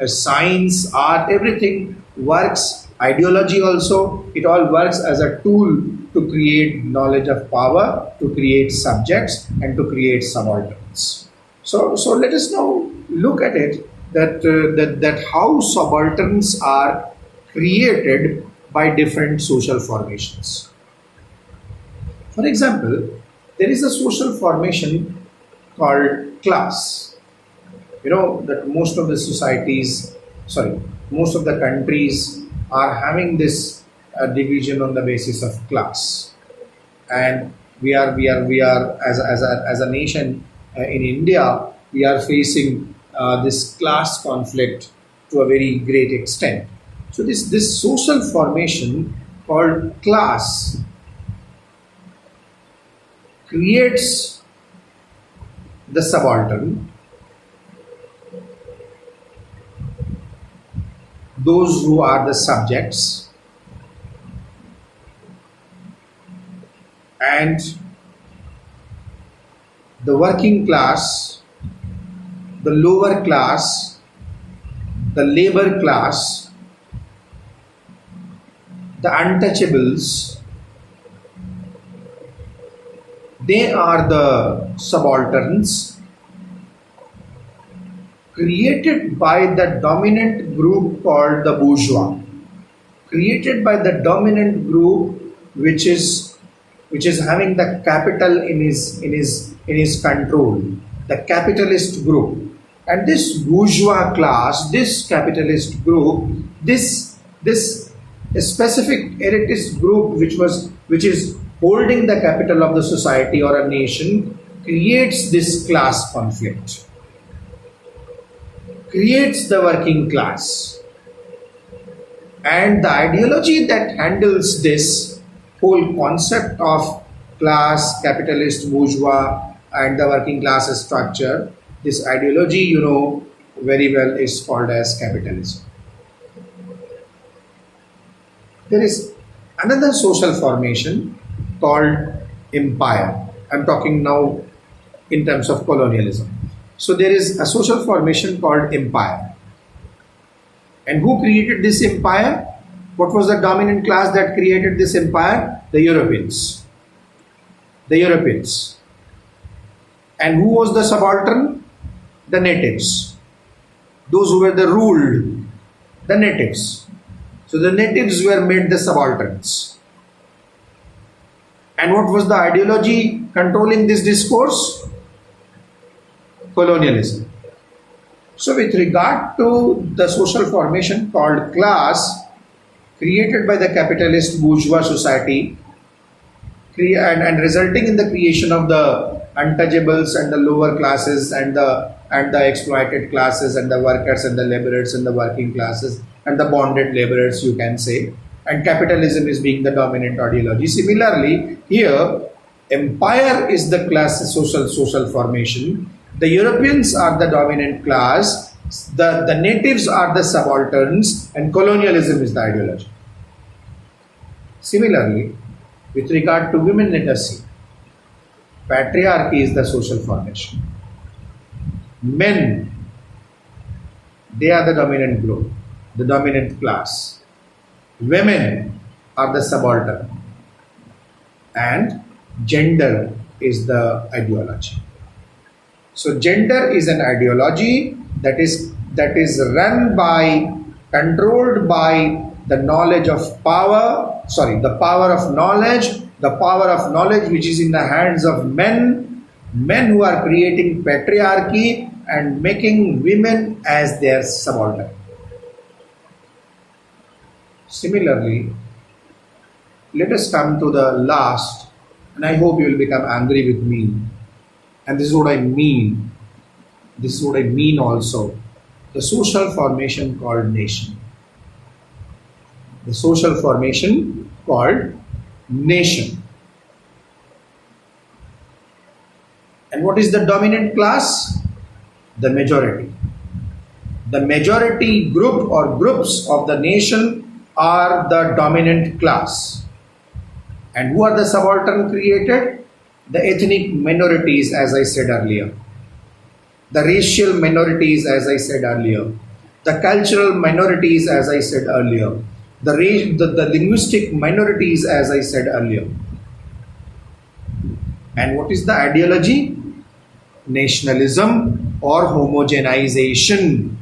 science, art, everything works. Ideology also, it all works as a tool to create knowledge of power, to create subjects, and to create subalterns. So let us now look at it that how subalterns are created by different social formations. For example, there is a social formation called class. You know that most of the societies, most of the countries are having this division on the basis of class, and we are as a nation in India, we are facing this class conflict to a very great extent. So this social formation called class creates the subaltern, those who are the subjects, and the working class, the lower class, the labor class, the untouchables, they are the subalterns created by the dominant group called the bourgeois, created by the dominant group which is having the capital in his control, the capitalist group. And this bourgeois class, this capitalist group, this specific elitist group which is holding the capital of the society or a nation, creates this class conflict, creates the working class. And the ideology that handles this whole concept of class, capitalist, bourgeois, and the working class structure, this ideology, you know very well, is called as capitalism. There is another social formation called empire. I'm talking now in terms of colonialism. So there is a social formation called empire. And who created this empire? What was the dominant class that created this empire? The Europeans. The Europeans. And who was the subaltern? The natives. Those who were the ruled, the natives. So the natives were made the subalterns. And what was the ideology controlling this discourse? Colonialism. So with regard to the social formation called class, created by the capitalist bourgeois society, and resulting in the creation of the untouchables and the lower classes and the exploited classes and the workers and the laborers and the working classes and the bonded laborers, you can say, and capitalism is being the dominant ideology. Similarly, here empire is the class social formation. The Europeans are the dominant class, the natives are the subalterns, and colonialism is the ideology. Similarly, with regard to women, let us see. Patriarchy is the social formation. Men, they are the dominant group, the dominant class. Women are the subaltern. And gender is the ideology. So gender is an ideology that is run by, controlled by the knowledge of power, the power of knowledge which is in the hands of men, Men who are creating patriarchy and making women as their subaltern. Similarly, let us come to the last, and I hope you will become angry with me. And this is what I mean. This is what I mean also. The social formation called nation. The social formation called nation. And what is the dominant class? The majority. The majority group or groups of the nation are the dominant class. And who are the subaltern created? The ethnic minorities, as I said earlier. The racial minorities, as I said earlier. The cultural minorities, as I said earlier. The linguistic minorities, as I said earlier. And what is the ideology? Nationalism or homogenization.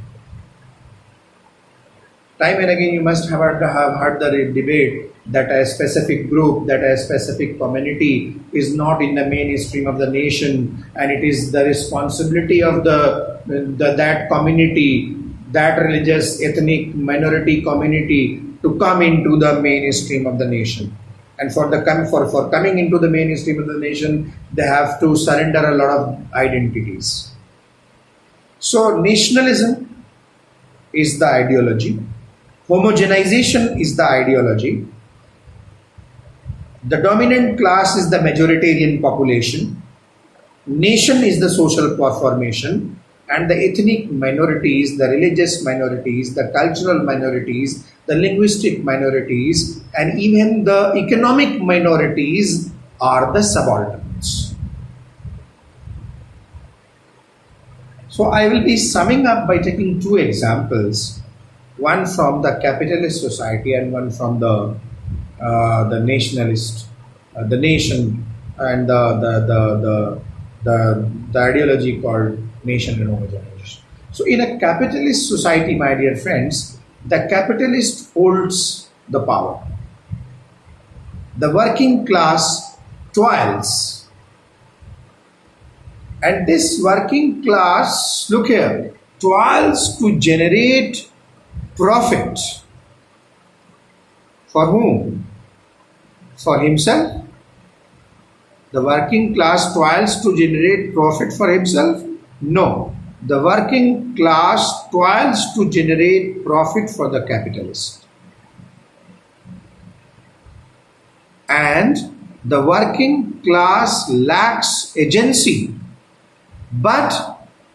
Time and again you must have heard the debate that a specific group, that a specific community is not in the mainstream of the nation, and it is the responsibility of that community, that religious ethnic minority community, to come into the mainstream of the nation. And for coming into the mainstream of the nation, they have to surrender a lot of identities. So nationalism is the ideology. Homogenization is the ideology. The dominant class is the majoritarian population. Nation is the social formation. And the ethnic minorities, the religious minorities, the cultural minorities, the linguistic minorities, and even the economic minorities are the subalterns. So I will be summing up by taking two examples, one from the capitalist society and one from the nationalist, the nation, and the ideology called nation and homogenization. So in a capitalist society, my dear friends, the capitalist holds the power. The working class toils. And this working class, look here, toils to generate profit. For whom? For himself. The working class toils to generate profit for himself? No. The working class toils to generate profit for the capitalist. And the working class lacks agency, but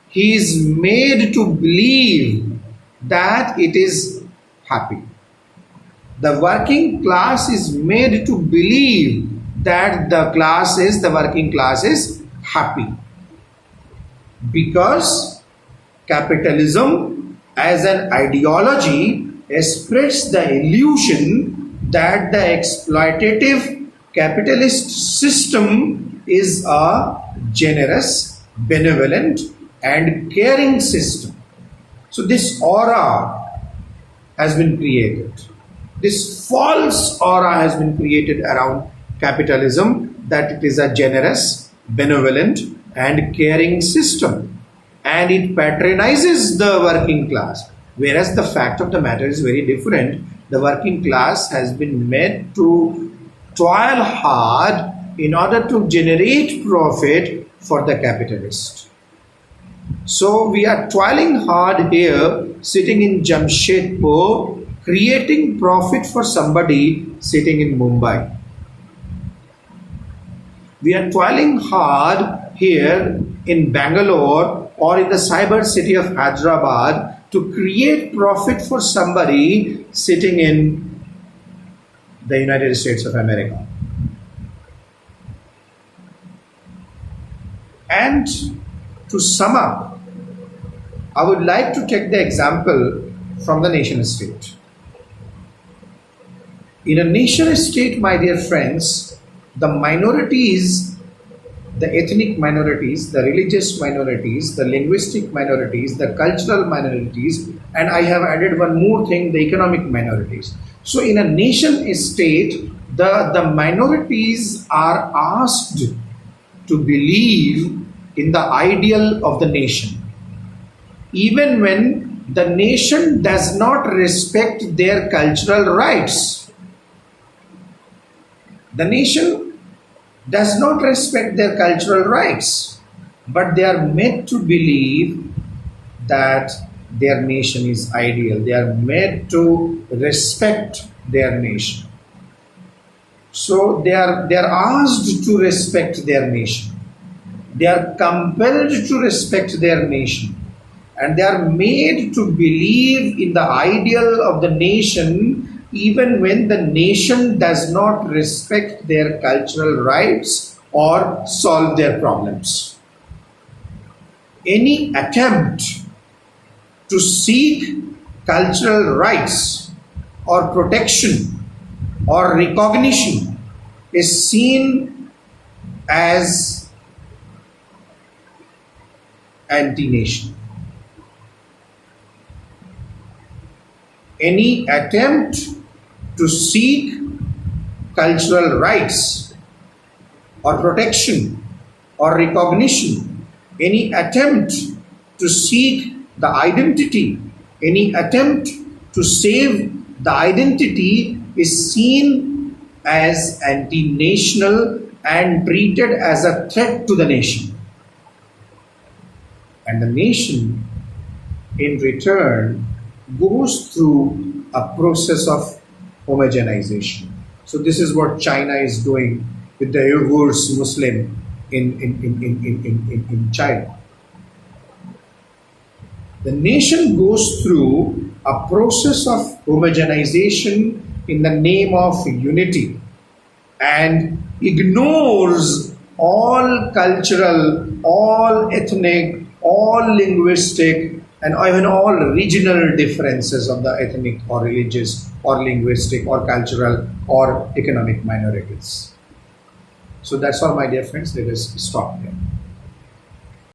he is made to believe that it is happy. The working class is made to believe that the working class is happy. Because capitalism as an ideology spreads the illusion that the exploitative capitalist system is a generous, benevolent, and caring system. So this aura has been created. This false aura has been created around capitalism, that it is a generous, benevolent, and caring system, and it patronizes the working class, whereas the fact of the matter is very different. The working class has been made to toil hard in order to generate profit for the capitalist. So we are toiling hard here, sitting in Jamshedpur, creating profit for somebody sitting in Mumbai. We are toiling hard here in Bangalore or in the cyber city of Hyderabad to create profit for somebody sitting in the United States of America. And to sum up, I would like to take the example from the nation state. In a nation state, my dear friends, the minorities, the ethnic minorities, the religious minorities, the linguistic minorities, the cultural minorities, and I have added one more thing, the economic minorities. So in a nation state, the minorities are asked to believe in the ideal of the nation, even when the nation does not respect their cultural rights. The nation does not respect their cultural rights, but they are made to believe that their nation is ideal. They are made to respect their nation. So they are asked to respect their nation. They are compelled to respect their nation. And they are made to believe in the ideal of the nation even when the nation does not respect their cultural rights or solve their problems. Any attempt to seek cultural rights or protection or recognition is seen as anti-nation. Any attempt to seek cultural rights or protection or recognition, any attempt to seek the identity, any attempt to save the identity is seen as anti-national and treated as a threat to the nation. And the nation, in return, goes through a process of homogenization. So this is what China is doing with the Uyghurs Muslim in China. The nation goes through a process of homogenization in the name of unity and ignores all cultural, all ethnic, all linguistic, and even all regional differences of the ethnic or religious or linguistic or cultural or economic minorities. So that's all, my dear friends. Let us stop here.